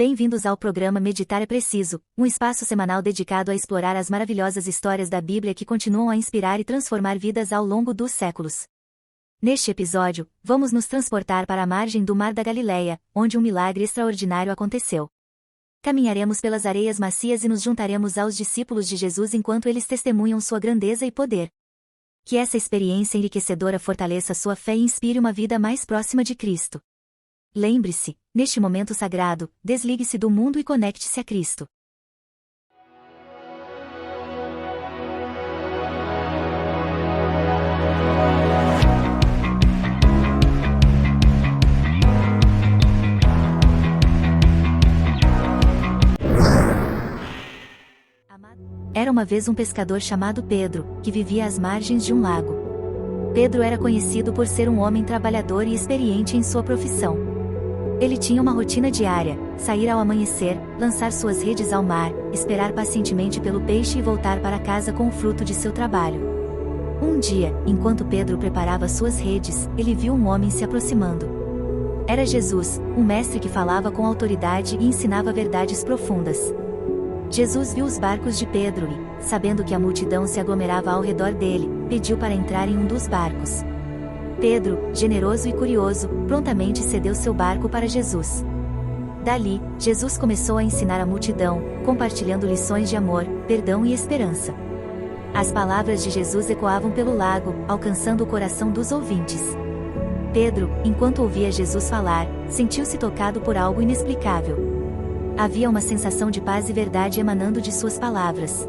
Bem-vindos ao programa Meditar é Preciso, um espaço semanal dedicado a explorar as maravilhosas histórias da Bíblia que continuam a inspirar e transformar vidas ao longo dos séculos. Neste episódio, vamos nos transportar para a margem do Mar da Galileia, onde um milagre extraordinário aconteceu. Caminharemos pelas areias macias e nos juntaremos aos discípulos de Jesus enquanto eles testemunham sua grandeza e poder. Que essa experiência enriquecedora fortaleça sua fé e inspire uma vida mais próxima de Cristo. Lembre-se, neste momento sagrado, desligue-se do mundo e conecte-se a Cristo. Era uma vez um pescador chamado Pedro, que vivia às margens de um lago. Pedro era conhecido por ser um homem trabalhador e experiente em sua profissão. Ele tinha uma rotina diária: sair ao amanhecer, lançar suas redes ao mar, esperar pacientemente pelo peixe e voltar para casa com o fruto de seu trabalho. Um dia, enquanto Pedro preparava suas redes, ele viu um homem se aproximando. Era Jesus, um mestre que falava com autoridade e ensinava verdades profundas. Jesus viu os barcos de Pedro e, sabendo que a multidão se aglomerava ao redor dele, pediu para entrar em um dos barcos. Pedro, generoso e curioso, prontamente cedeu seu barco para Jesus. Dali, Jesus começou a ensinar a multidão, compartilhando lições de amor, perdão e esperança. As palavras de Jesus ecoavam pelo lago, alcançando o coração dos ouvintes. Pedro, enquanto ouvia Jesus falar, sentiu-se tocado por algo inexplicável. Havia uma sensação de paz e verdade emanando de suas palavras.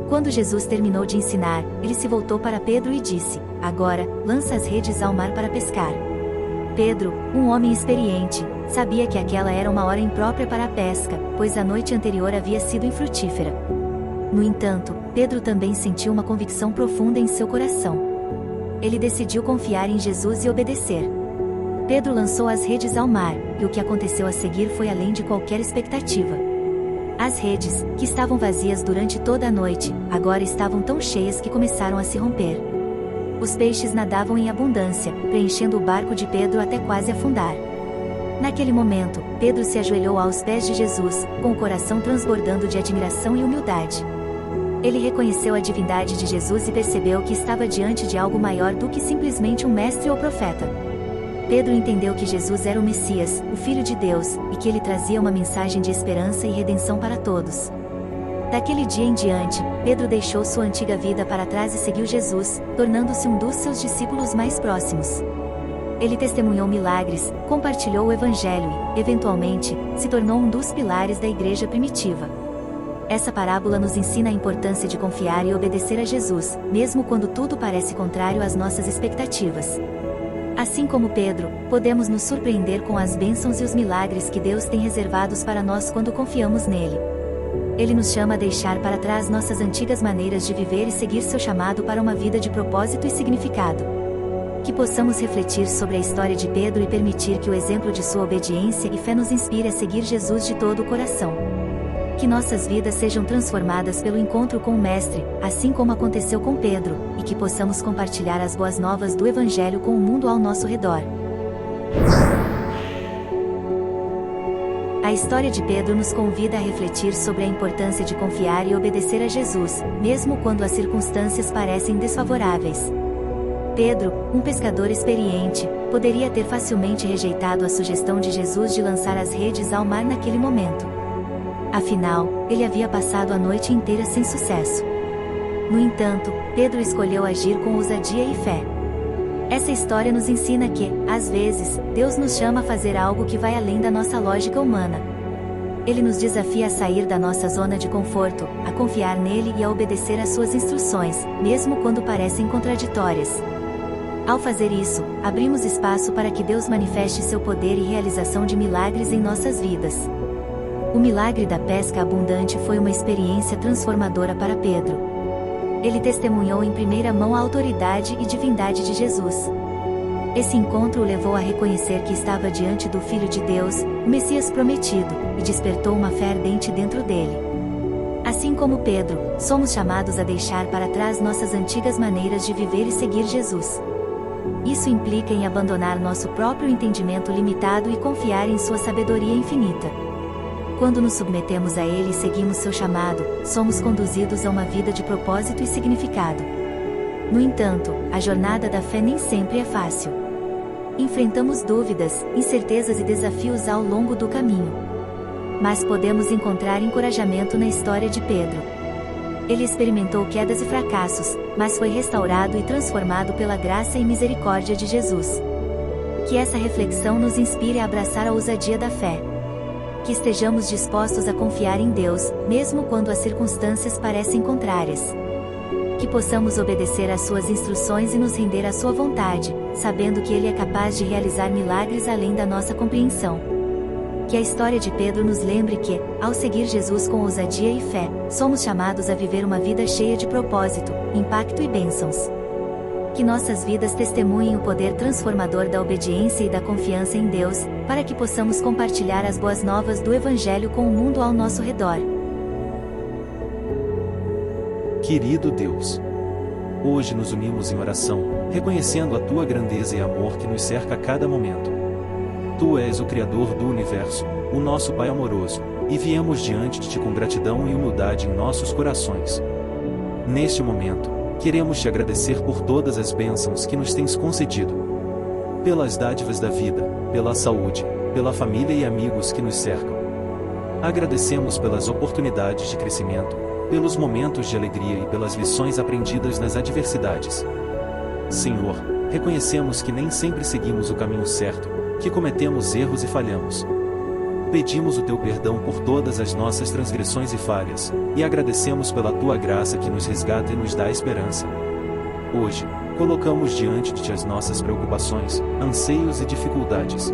Quando Jesus terminou de ensinar, ele se voltou para Pedro e disse: "Agora, lança as redes ao mar para pescar." Pedro, um homem experiente, sabia que aquela era uma hora imprópria para a pesca, pois a noite anterior havia sido infrutífera. No entanto, Pedro também sentiu uma convicção profunda em seu coração. Ele decidiu confiar em Jesus e obedecer. Pedro lançou as redes ao mar, e o que aconteceu a seguir foi além de qualquer expectativa. As redes, que estavam vazias durante toda a noite, agora estavam tão cheias que começaram a se romper. Os peixes nadavam em abundância, preenchendo o barco de Pedro até quase afundar. Naquele momento, Pedro se ajoelhou aos pés de Jesus, com o coração transbordando de admiração e humildade. Ele reconheceu a divindade de Jesus e percebeu que estava diante de algo maior do que simplesmente um mestre ou profeta. Pedro entendeu que Jesus era o Messias, o Filho de Deus, e que ele trazia uma mensagem de esperança e redenção para todos. Daquele dia em diante, Pedro deixou sua antiga vida para trás e seguiu Jesus, tornando-se um dos seus discípulos mais próximos. Ele testemunhou milagres, compartilhou o Evangelho e, eventualmente, se tornou um dos pilares da igreja primitiva. Essa parábola nos ensina a importância de confiar e obedecer a Jesus, mesmo quando tudo parece contrário às nossas expectativas. Assim como Pedro, podemos nos surpreender com as bênçãos e os milagres que Deus tem reservados para nós quando confiamos nele. Ele nos chama a deixar para trás nossas antigas maneiras de viver e seguir seu chamado para uma vida de propósito e significado. Que possamos refletir sobre a história de Pedro e permitir que o exemplo de sua obediência e fé nos inspire a seguir Jesus de todo o coração. Que nossas vidas sejam transformadas pelo encontro com o Mestre, assim como aconteceu com Pedro, e que possamos compartilhar as boas novas do Evangelho com o mundo ao nosso redor. A história de Pedro nos convida a refletir sobre a importância de confiar e obedecer a Jesus, mesmo quando as circunstâncias parecem desfavoráveis. Pedro, um pescador experiente, poderia ter facilmente rejeitado a sugestão de Jesus de lançar as redes ao mar naquele momento. Afinal, ele havia passado a noite inteira sem sucesso. No entanto, Pedro escolheu agir com ousadia e fé. Essa história nos ensina que, às vezes, Deus nos chama a fazer algo que vai além da nossa lógica humana. Ele nos desafia a sair da nossa zona de conforto, a confiar nele e a obedecer às suas instruções, mesmo quando parecem contraditórias. Ao fazer isso, abrimos espaço para que Deus manifeste seu poder e realização de milagres em nossas vidas. O milagre da pesca abundante foi uma experiência transformadora para Pedro. Ele testemunhou em primeira mão a autoridade e divindade de Jesus. Esse encontro o levou a reconhecer que estava diante do Filho de Deus, o Messias prometido, e despertou uma fé ardente dentro dele. Assim como Pedro, somos chamados a deixar para trás nossas antigas maneiras de viver e seguir Jesus. Isso implica em abandonar nosso próprio entendimento limitado e confiar em sua sabedoria infinita. Quando nos submetemos a Ele e seguimos seu chamado, somos conduzidos a uma vida de propósito e significado. No entanto, a jornada da fé nem sempre é fácil. Enfrentamos dúvidas, incertezas e desafios ao longo do caminho. Mas podemos encontrar encorajamento na história de Pedro. Ele experimentou quedas e fracassos, mas foi restaurado e transformado pela graça e misericórdia de Jesus. Que essa reflexão nos inspire a abraçar a ousadia da fé. Que estejamos dispostos a confiar em Deus, mesmo quando as circunstâncias parecem contrárias. Que possamos obedecer às suas instruções e nos render à sua vontade, sabendo que Ele é capaz de realizar milagres além da nossa compreensão. Que a história de Pedro nos lembre que, ao seguir Jesus com ousadia e fé, somos chamados a viver uma vida cheia de propósito, impacto e bênçãos. Que nossas vidas testemunhem o poder transformador da obediência e da confiança em Deus, para que possamos compartilhar as boas novas do Evangelho com o mundo ao nosso redor. Querido Deus, hoje nos unimos em oração, reconhecendo a Tua grandeza e amor que nos cerca a cada momento. Tu és o Criador do Universo, o nosso Pai amoroso, e viemos diante de Ti com gratidão e humildade em nossos corações. Neste momento, queremos Te agradecer por todas as bênçãos que nos tens concedido. Pelas dádivas da vida, pela saúde, pela família e amigos que nos cercam. Agradecemos pelas oportunidades de crescimento, pelos momentos de alegria e pelas lições aprendidas nas adversidades. Senhor, reconhecemos que nem sempre seguimos o caminho certo, que cometemos erros e falhamos. Pedimos o Teu perdão por todas as nossas transgressões e falhas, e agradecemos pela Tua graça que nos resgata e nos dá esperança. Hoje, colocamos diante de Ti as nossas preocupações, anseios e dificuldades.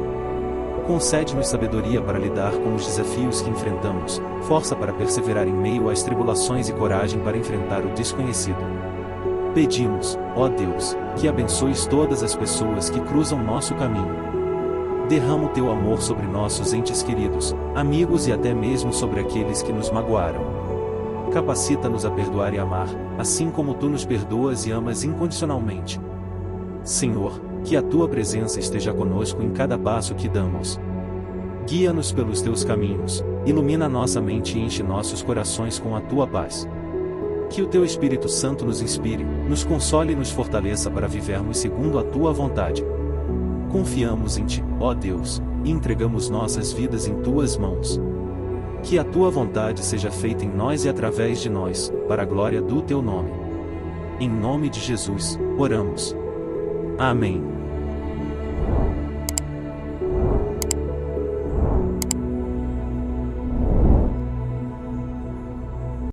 Concede-nos sabedoria para lidar com os desafios que enfrentamos, força para perseverar em meio às tribulações e coragem para enfrentar o desconhecido. Pedimos, ó Deus, que abençoes todas as pessoas que cruzam nosso caminho. Derrama o Teu amor sobre nossos entes queridos, amigos e até mesmo sobre aqueles que nos magoaram. Capacita-nos a perdoar e amar, assim como Tu nos perdoas e amas incondicionalmente. Senhor, que a Tua presença esteja conosco em cada passo que damos. Guia-nos pelos Teus caminhos, ilumina nossa mente e enche nossos corações com a Tua paz. Que o Teu Espírito Santo nos inspire, nos console e nos fortaleça para vivermos segundo a Tua vontade. Confiamos em Ti, ó Deus, e entregamos nossas vidas em Tuas mãos. Que a Tua vontade seja feita em nós e através de nós, para a glória do Teu nome. Em nome de Jesus, oramos. Amém.